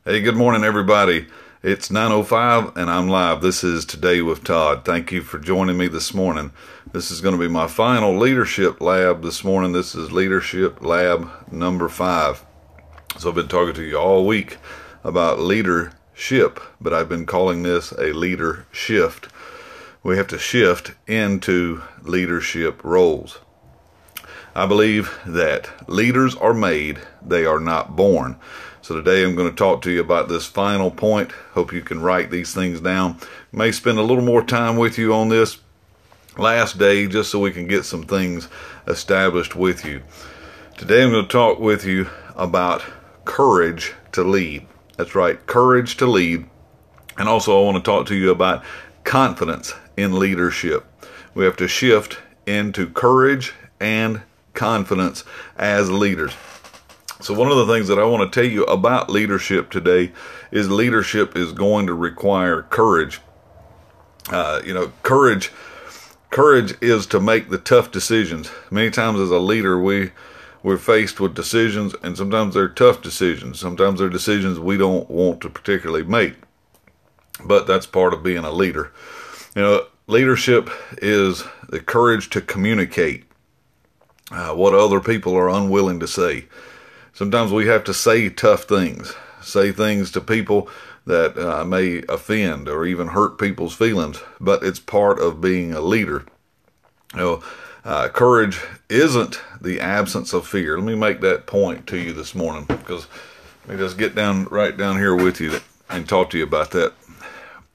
Hey, good morning, everybody. It's 9:05 and I'm live. This is Today with Todd. Thank you for joining me this morning. This is going to be my final leadership lab this morning. This is leadership lab number 5. So I've been talking to you all week about leadership, but I've been calling this a leader shift. We have to shift into leadership roles. I believe that leaders are made, they are not born. So today I'm going to talk to you about this final point. Hope you can write these things down. May spend a little more time with you on this last day just so we can get some things established with you. Today I'm going to talk with you about courage to lead. That's right, courage to lead. And also I want to talk to you about confidence in leadership. We have to shift into courage and confidence as leaders. So one of the things that I want to tell you about leadership today is leadership is going to require courage. Courage is to make the tough decisions. Many times as a leader, we're faced with decisions, and sometimes they're tough decisions. Sometimes they're decisions we don't want to particularly make, but that's part of being a leader. Leadership is the courage to communicate what other people are unwilling to say. Sometimes we have to say tough things, say things to people that may offend or even hurt people's feelings, but it's part of being a leader. Courage isn't the absence of fear. Let me make that point to you this morning, because let me just get right down here with you and talk to you about that.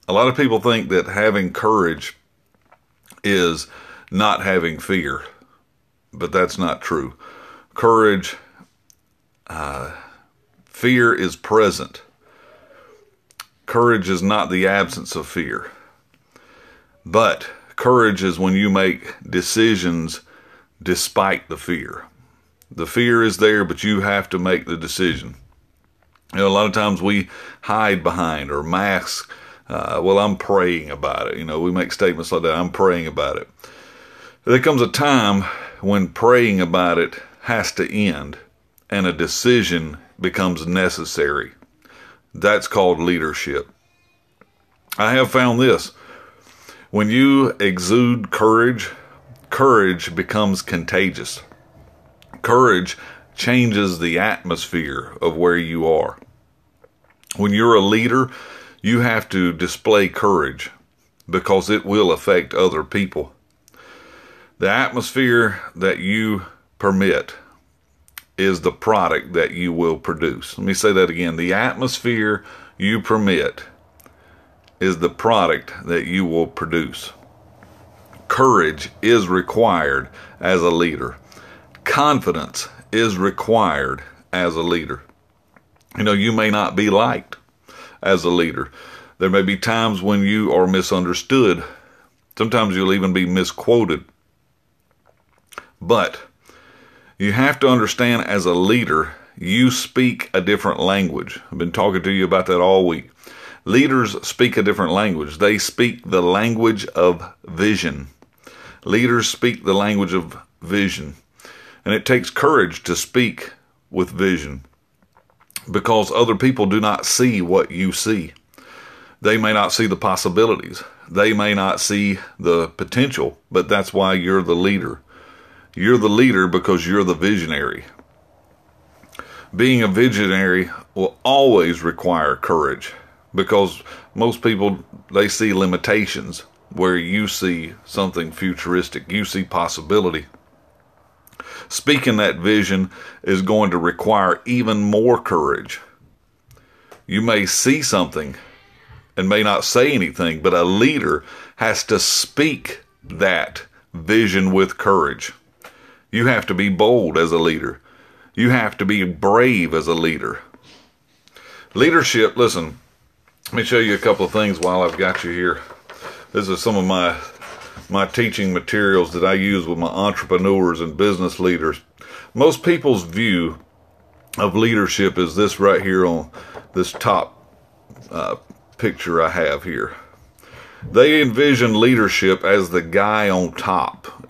A lot of people think that having courage is not having fear, but that's not true. Courage, fear is present. Courage is not the absence of fear. But courage is when you make decisions despite the fear. The fear is there, but you have to make the decision. A lot of times we hide behind or mask, I'm praying about it. We make statements like that, I'm praying about it. There comes a time when praying about it has to end and a decision becomes necessary. That's called leadership. I have found this. When you exude courage, courage becomes contagious. Courage changes the atmosphere of where you are. When you're a leader, you have to display courage because it will affect other people. The atmosphere that you permit is the product that you will produce. Let me say that again. The atmosphere you permit is the product that you will produce. Courage is required as a leader. Confidence is required as a leader. You may not be liked as a leader. There may be times when you are misunderstood. Sometimes you'll even be misquoted. But you have to understand, as a leader, you speak a different language. I've been talking to you about that all week. Leaders speak a different language. They speak the language of vision. Leaders speak the language of vision. And it takes courage to speak with vision, because other people do not see what you see. They may not see the possibilities. They may not see the potential, but that's why you're the leader. You're the leader because you're the visionary. Being a visionary will always require courage, because most people, they see limitations where you see something futuristic. You see possibility. Speaking that vision is going to require even more courage. You may see something and may not say anything, but a leader has to speak that vision with courage. You have to be bold as a leader. You have to be brave as a leader. Leadership, listen, let me show you a couple of things while I've got you here. This is some of my teaching materials that I use with my entrepreneurs and business leaders. Most people's view of leadership is this right here on this top picture I have here. They envision leadership as the guy on top.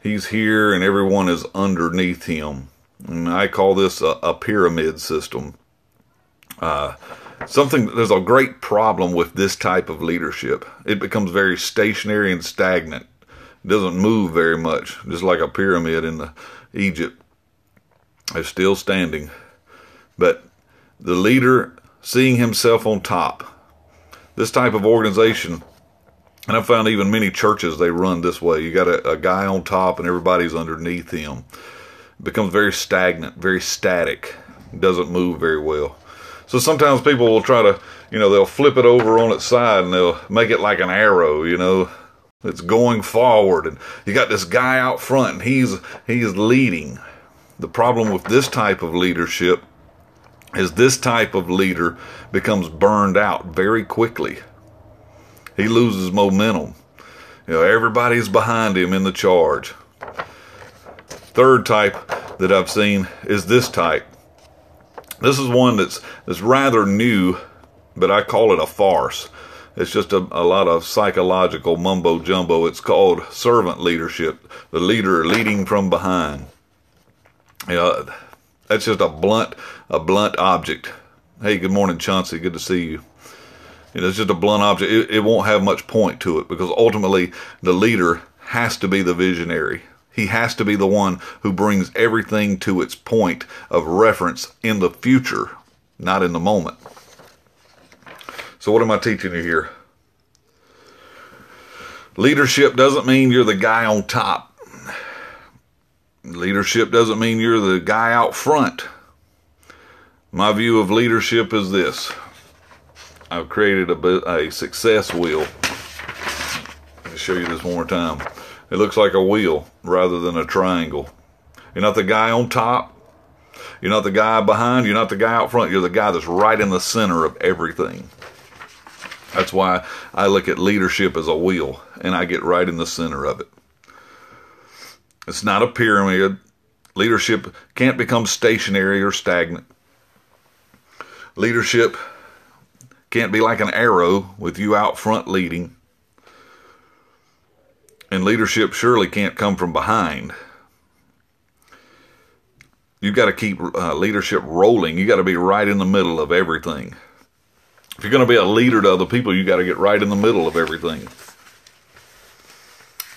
He's here and everyone is underneath him. And I call this a pyramid system. There's a great problem with this type of leadership. It becomes very stationary and stagnant. It doesn't move very much, just like a pyramid in Egypt. It's still standing. But the leader seeing himself on top, this type of organization, and I've found even many churches, they run this way. You got a guy on top and everybody's underneath him. It becomes very stagnant, very static. It doesn't move very well. So sometimes people will try to, they'll flip it over on its side and they'll make it like an arrow, it's going forward. And you got this guy out front and he's leading. The problem with this type of leadership is this type of leader becomes burned out very quickly. He loses momentum. Everybody's behind him in the charge. Third type that I've seen is this type. This is one that's rather new, but I call it a farce. It's just a lot of psychological mumbo jumbo. It's called servant leadership. The leader leading from behind. That's just a blunt object. Hey, good morning, Chauncey. Good to see you. It's just a blunt object. It won't have much point to it because ultimately the leader has to be the visionary. He has to be the one who brings everything to its point of reference in the future, not in the moment. So what am I teaching you here? Leadership doesn't mean you're the guy on top. Leadership doesn't mean you're the guy out front. My view of leadership is this. I've created a success wheel. Let me show you this one more time. It looks like a wheel rather than a triangle. You're not the guy on top. You're not the guy behind. You're not the guy out front. You're the guy that's right in the center of everything. That's why I look at leadership as a wheel, and I get right in the center of it. It's not a pyramid. Leadership can't become stationary or stagnant. Leadership can't be like an arrow with you out front leading. And leadership surely can't come from behind. You've got to keep leadership rolling. You got to be right in the middle of everything. If you're going to be a leader to other people, you got to get right in the middle of everything.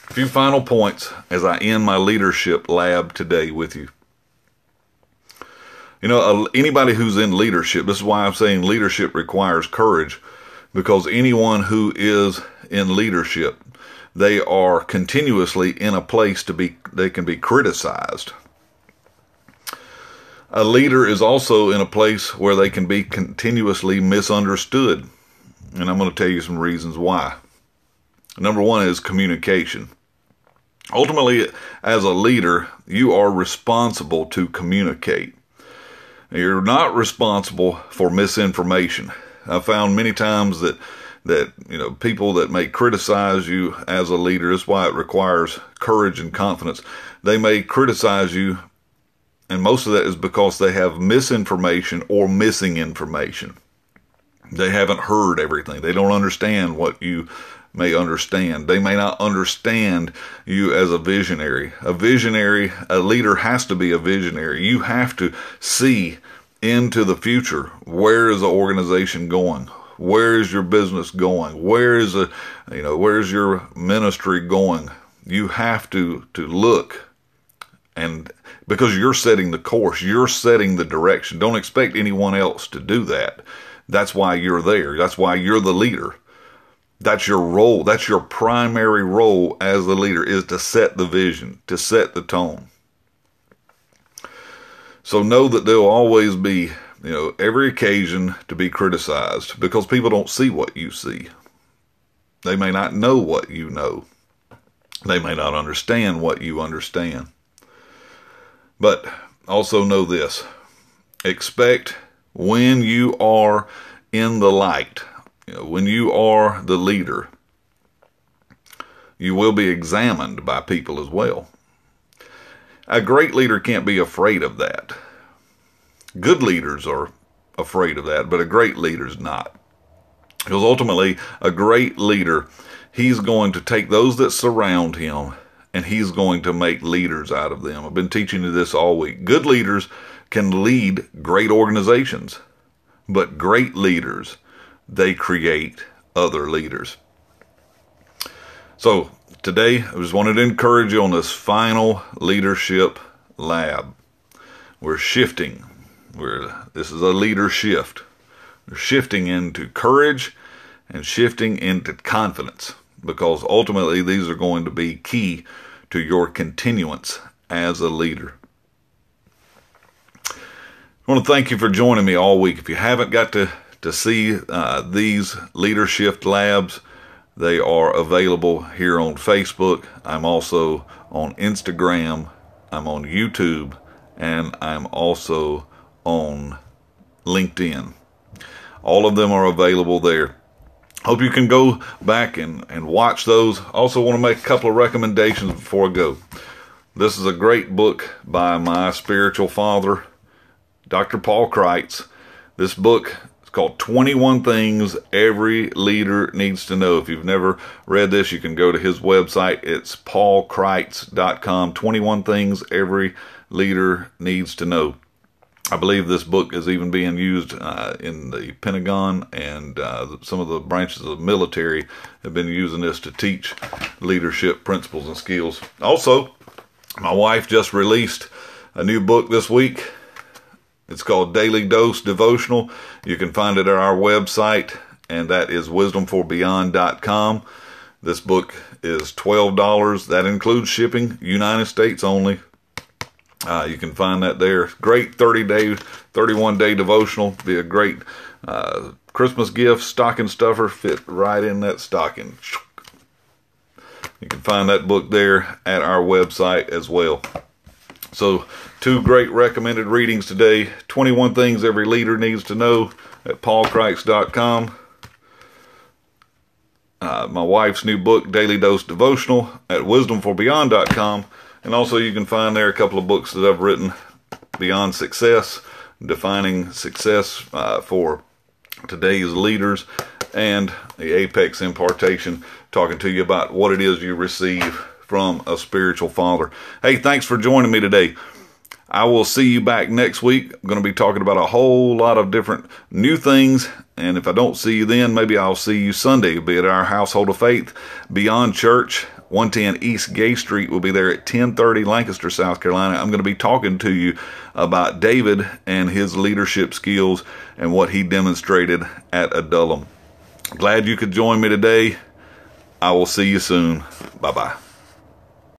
A few final points as I end my leadership lab today with you. Anybody who's in leadership, this is why I'm saying leadership requires courage, because anyone who is in leadership, they are continuously in a place they can be criticized. A leader is also in a place where they can be continuously misunderstood. And I'm going to tell you some reasons why. Number one is communication. Ultimately, as a leader, you are responsible to communicate. You're not responsible for misinformation. I've found many times that people that may criticize you as a leader, that's why it requires courage and confidence. They may criticize you, and most of that is because they have misinformation or missing information. They haven't heard everything. They don't understand what you may understand. They may not understand you as a visionary. A leader has to be a visionary. You have to see into the future. Where is the organization going? Where is your business going? Where's your ministry going? You have to look, and because you're setting the course, you're setting the direction. Don't expect anyone else to do that. That's why you're there. That's why you're the leader. That's your role. That's your primary role as the leader, is to set the vision, to set the tone. So know that there'll always be, every occasion to be criticized, because people don't see what you see. They may not know what you know. They may not understand what you understand. But also know this. Expect when you are in the light, when you are the leader, you will be examined by people as well. A great leader can't be afraid of that. Good leaders are afraid of that, but a great leader's not. Because ultimately, a great leader, he's going to take those that surround him and he's going to make leaders out of them. I've been teaching you this all week. Good leaders can lead great organizations, but great leaders, they create other leaders. So today, I just wanted to encourage you on this final leadership lab. We're shifting. This is a leader shift. We're shifting into courage and shifting into confidence, because ultimately these are going to be key to your continuance as a leader. I want to thank you for joining me all week. If you haven't got to see these leader shift labs, they are available here on Facebook. I'm also on Instagram. I'm on YouTube, and I'm also on LinkedIn. All of them are available there. Hope you can go back and watch those. Also want to make a couple of recommendations before I go. This is a great book by my spiritual father, Dr. Paul Kreitz. This book is called 21 Things Every Leader Needs to Know. If you've never read this, you can go to his website. It's paulkreitz.com. 21 Things Every Leader Needs to Know. I believe this book is even being used in the Pentagon, and some of the branches of the military have been using this to teach leadership principles and skills. Also, my wife just released a new book this week. It's called Daily Dose Devotional. You can find it at our website, and that is wisdomforbeyond.com. This book is $12. That includes shipping, United States only. You can find that there. Great 31-day devotional. Be a great Christmas gift, stocking stuffer, fit right in that stocking. You can find that book there at our website as well. So, 2 great recommended readings today. 21 Things Every Leader Needs to Know at paulkreitz.com. My wife's new book, Daily Dose Devotional, at wisdomforbeyond.com. And also you can find there a couple of books that I've written, Beyond Success, Defining Success for Today's Leaders, and the Apex Impartation, talking to you about what it is you receive from a spiritual father. Hey, thanks for joining me today. I will see you back next week. I'm going to be talking about a whole lot of different new things. And if I don't see you then, maybe I'll see you Sunday. It'll be at our Household of Faith Beyond Church, 110 East Gay Street. We'll be there at 1030 Lancaster, South Carolina. I'm going to be talking to you about David and his leadership skills and what he demonstrated at Adullam. Glad you could join me today. I will see you soon. Bye-bye.